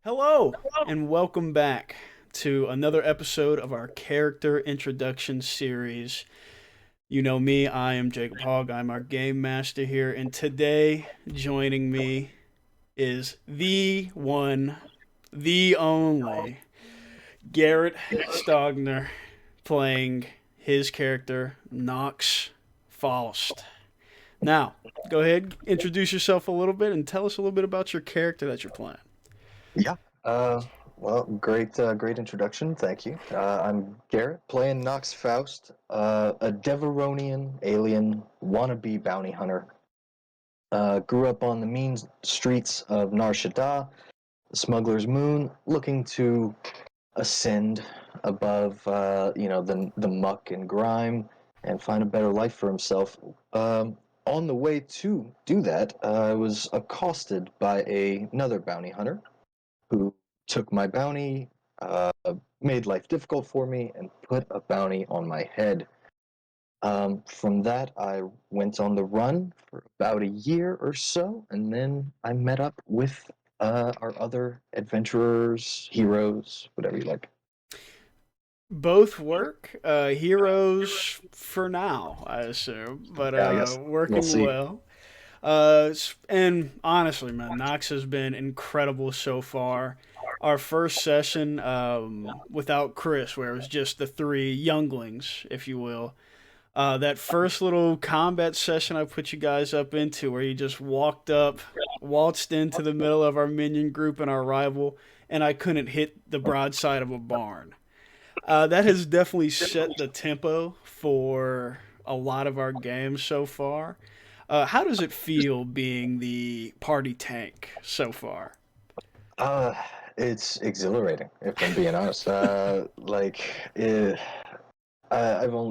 Hello, and welcome back to another episode of our character introduction series. You know me, I am Jacob Hogg. I'm our game master here, and today joining me is the one, the only Garrett Stogner playing his character Nox Faust. Now, go ahead, introduce yourself a little bit and tell us a little bit about your character that you're playing. Yeah. Uh, great introduction. Thank you. I'm Garrett, playing Nox Faust, a Deveronian alien wannabe bounty hunter. Grew up on the mean streets of Nar Shaddaa, the Smuggler's Moon, looking to ascend above, the muck and grime and find a better life for himself. On the way to do that, I was accosted by another bounty hunter who took my bounty, uh, made life difficult for me, and put a bounty on my head. From that, I went on the run for about a year or so, and then I met up with our other adventurers, heroes, whatever you like. Both work. Heroes for now, I assume, but Yeah, I guess we'll working see. well. And honestly, man, Knox has been incredible so far. Our first session without Chris, where it was just the three younglings, if you will. That first little combat session I put you guys up into, where you just walked up, waltzed into the middle of our minion group and our rival, and I couldn't hit the broadside of a barn. That has definitely set the tempo for a lot of our games so far. How does it feel being the party tank so far? Uh, it's exhilarating, if I'm being honest.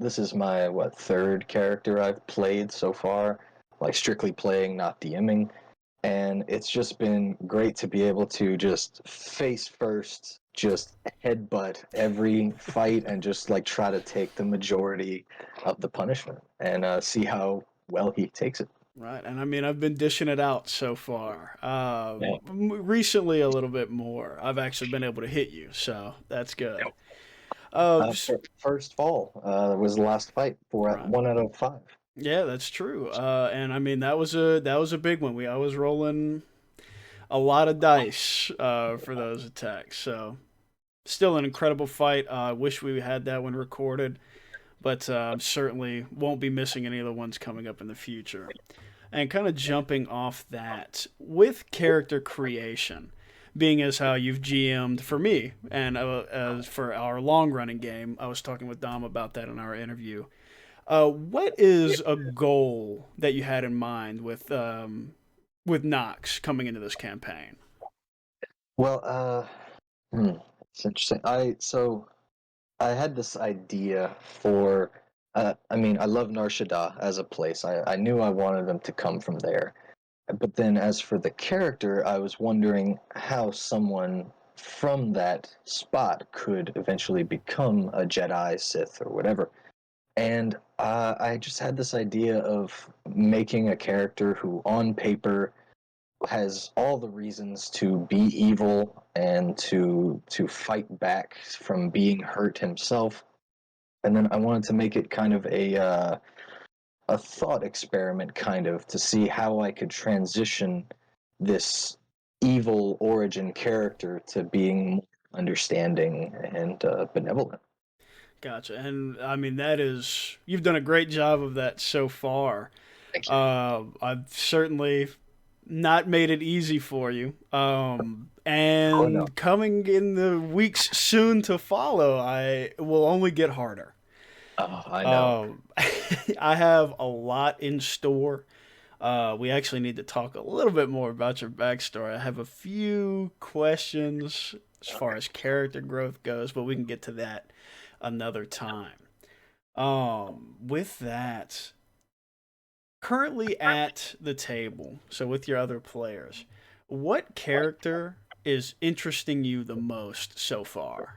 This is my third character I've played so far, like strictly playing, not DMing, and it's just been great to be able to just face first, just headbutt every fight, and just like try to take the majority of the punishment, and see how well he takes it. Right, and I mean, I've been dishing it out so far. Yeah. Recently, a little bit more. I've actually been able to hit you, so that's good. First fall was the last fight for Right. 1 out of 5. Yeah, that's true. And I mean, that was a big one. I was rolling a lot of dice for those attacks. So still an incredible fight. I wish we had that one recorded, but certainly won't be missing any of the ones coming up in the future. And kind of jumping off that with character creation, being as how you've GM'd for me and as for our long running game, I was talking with Dom about that in our interview. What is a goal that you had in mind with Nox coming into this campaign? Well, it's interesting. I had this idea for. I mean, I love Nar Shaddaa as a place. I knew I wanted them to come from there. But then, as for the character, I was wondering how someone from that spot could eventually become a Jedi, Sith, or whatever. And I just had this idea of making a character who, on paper, has all the reasons to be evil and to fight back from being hurt himself. And then I wanted to make it kind of a thought experiment, kind of, to see how I could transition this evil origin character to being more understanding and benevolent. Gotcha. And I mean, you've done a great job of that so far. Thank you. I've certainly not made it easy for you. Oh no. And coming in the weeks soon to follow, I will only get harder. Oh, I know. Um, I have a lot in store. We actually need to talk a little bit more about your backstory. I have a few questions as far as character growth goes, but we can get to that another time. With that, currently at the table, so with your other players, what character is interesting you the most so far?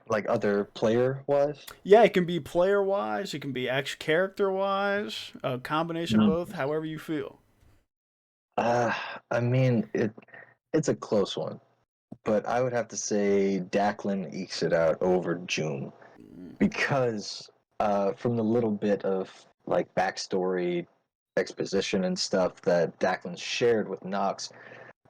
Like other player wise. Yeah, it can be player wise, it can be actual character wise, a combination of both, however you feel. Uh, I mean, it's a close one, but I would have to say Declan ekes it out over June Mm. because from the little bit of like backstory, exposition, and stuff that Declan shared with Nox,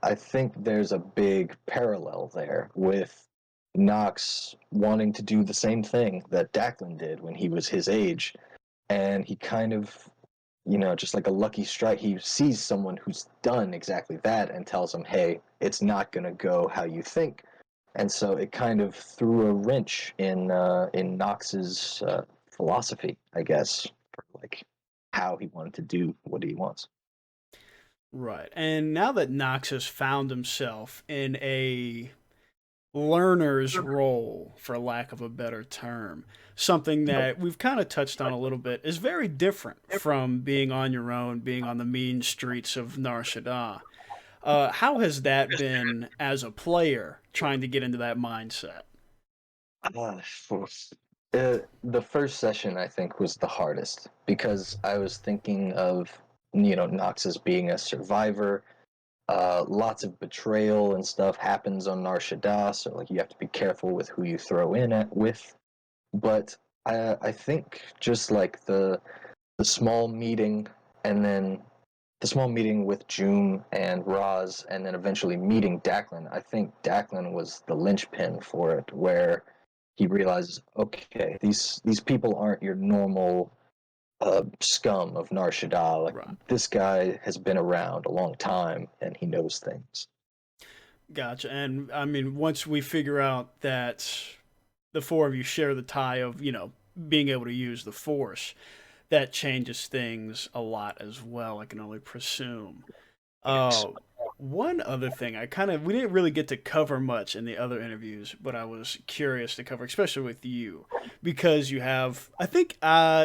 I think there's a big parallel there with Nox wanting to do the same thing that Declan did when he was his age, and he kind of, just like a lucky strike, he sees someone who's done exactly that and tells him, "Hey, it's not gonna go how you think." And so it kind of threw a wrench in Knox's philosophy, I guess, for like how he wanted to do what he wants. Right. And now that Knox has found himself in a learner's role, for lack of a better term, something that we've kind of touched on a little bit, is very different from being on your own, being on the mean streets of Nar Shaddaa. How has that been as a player trying to get into that mindset? Uh, the first session, I think, was the hardest because I was thinking of, Nox as being a survivor. Lots of betrayal and stuff happens on Nar Shaddaa, so like you have to be careful with who you throw in at with. But I think just like the small meeting, and then the small meeting with June and Roz, and then eventually meeting Declan. I think Declan was the linchpin for it, where he realizes, okay, these people aren't your normal scum of Nar Shaddaa. Like Right. this guy has been around a long time and he knows things. Gotcha. And I mean, once we figure out that the four of you share the tie of, being able to use the Force, that changes things a lot as well, I can only presume. Yes. Uh, One other thing, we didn't really get to cover much in the other interviews, but I was curious to cover, especially with you, because you have, I think,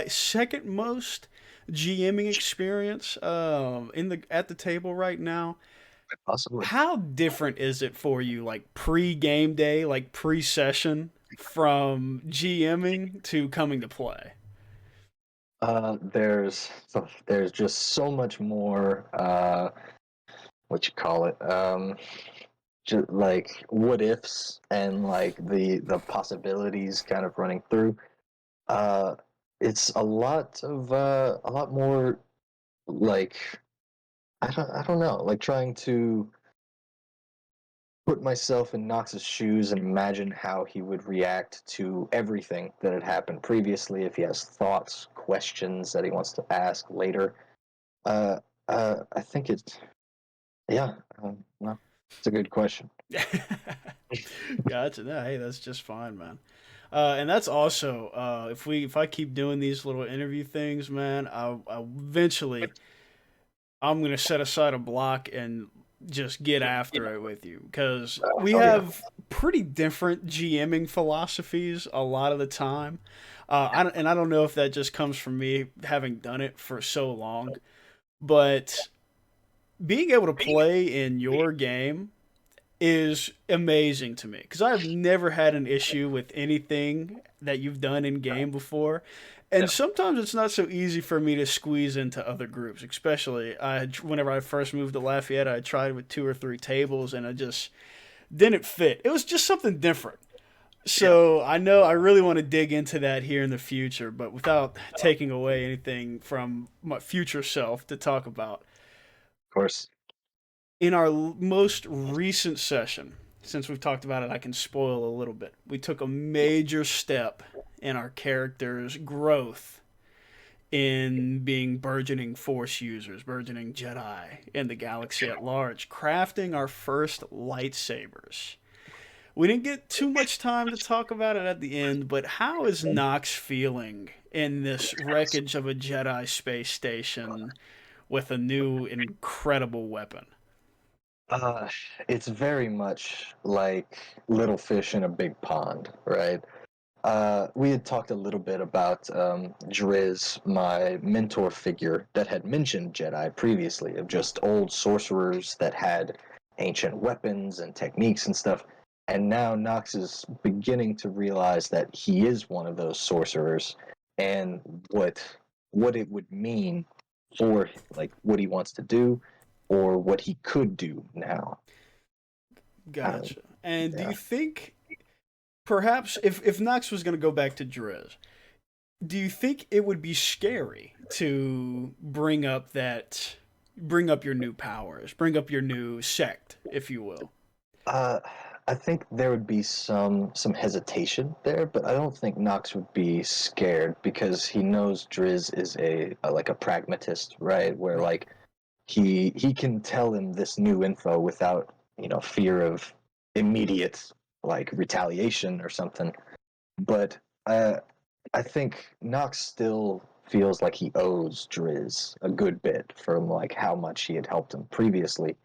second most GMing experience in the at the table right now. Possibly. How different is it for you, like pre-game day, like pre-session, from GMing to coming to play? There's just so much more. What you call it? Just like what ifs and like the possibilities kind of running through. Uh, it's a lot more like I don't know, like trying to put myself in Knox's shoes and imagine how he would react to everything that had happened previously, if he has thoughts, questions that he wants to ask later. Uh, I think it's yeah. No, it's a good question. Gotcha. No, hey, that's just fine, man. And that's also if I keep doing these little interview things, man, I eventually I'm gonna set aside a block and just get after it with you because we Oh yeah, have pretty different GMing philosophies a lot of the time. I don't know if that just comes from me having done it for so long, but being able to play in your game is amazing to me because I've never had an issue with anything that you've done in game before. And yeah, sometimes it's not so easy for me to squeeze into other groups, especially whenever I first moved to Lafayette, I tried with two or three tables and I just didn't fit. It was just something different. yeah. So I know I really want to dig into that here in the future, but without taking away anything from my future self to talk about. Of course. In our most recent session, since we've talked about it, I can spoil a little bit. We took a major step in our character's growth in being burgeoning Force users, burgeoning Jedi in the galaxy at large, crafting our first lightsabers. We didn't get too much time to talk about it at the end, but how is Nox feeling in this wreckage of a Jedi space station with a new incredible weapon? Uh, it's very much like little fish in a big pond, right? We had talked a little bit about Drizz, my mentor figure that had mentioned Jedi previously, of Right. just old sorcerers that had ancient weapons and techniques and stuff. And now Nox is beginning to realize that he is one of those sorcerers, and what it would mean for like what he wants to do or what he could do now. Um, Gotcha. And do yeah. you think perhaps if Nox was going to go back to Drizz, do you think it would be scary to bring up your new powers, bring up your new sect, if you will? Uh, I think there would be some hesitation there, but I don't think Knox would be scared because he knows Drizz is a like a pragmatist, right? Where Right. like he can tell him this new info without fear of immediate like retaliation or something. But I think Knox still feels like he owes Drizz a good bit from like how much he had helped him previously.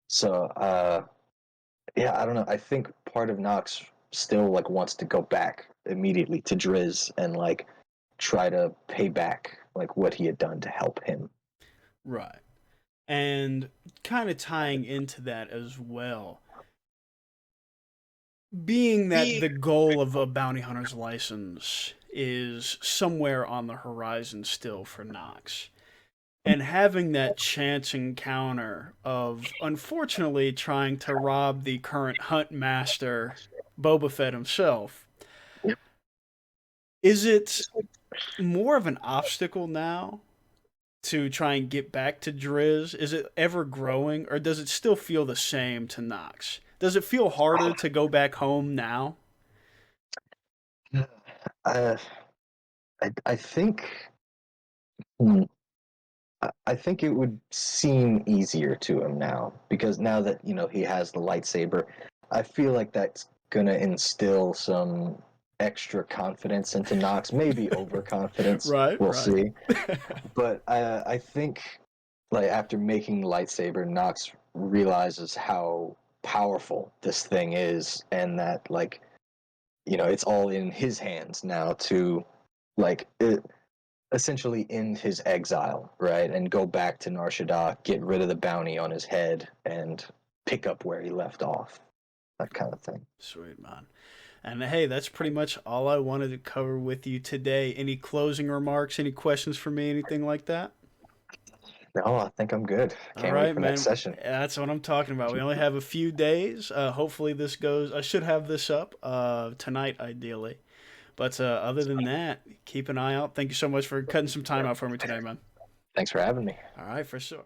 So yeah, I don't know. I think part of Knox still like wants to go back immediately to Drizz and like try to pay back like what he had done to help him. Right. And kind of tying into that as well, being that the goal of a bounty hunter's license is somewhere on the horizon still for Nox, and having that chance encounter of unfortunately trying to rob the current hunt master, Boba Fett himself, is it more of an obstacle now to try and get back to Drizz? Is it ever growing, or does it still feel the same to Nox? Does it feel harder to go back home now? Uh, I think hmm, I think it would seem easier to him now because now that he has the lightsaber, I feel like that's gonna instill some extra confidence into Knox, maybe overconfidence. Right, We'll right. see. But I think like after making the lightsaber, Knox realizes how powerful this thing is, and that like it's all in his hands now to like essentially end his exile, right, and go back to Nar Shaddaa, get rid of the bounty on his head, and pick up where he left off. That kind of thing. Sweet, man. And hey, that's pretty much all I wanted to cover with you today. Any closing remarks? Any questions for me? Anything like that? No, I think I'm good. All Can't wait right, for next man. session. That's what I'm talking about. We only have a few days. Hopefully, this goes. I should have this up tonight, ideally. But other than that, keep an eye out. Thank you so much for cutting some time out for me today, man. Thanks for having me. All right, for sure.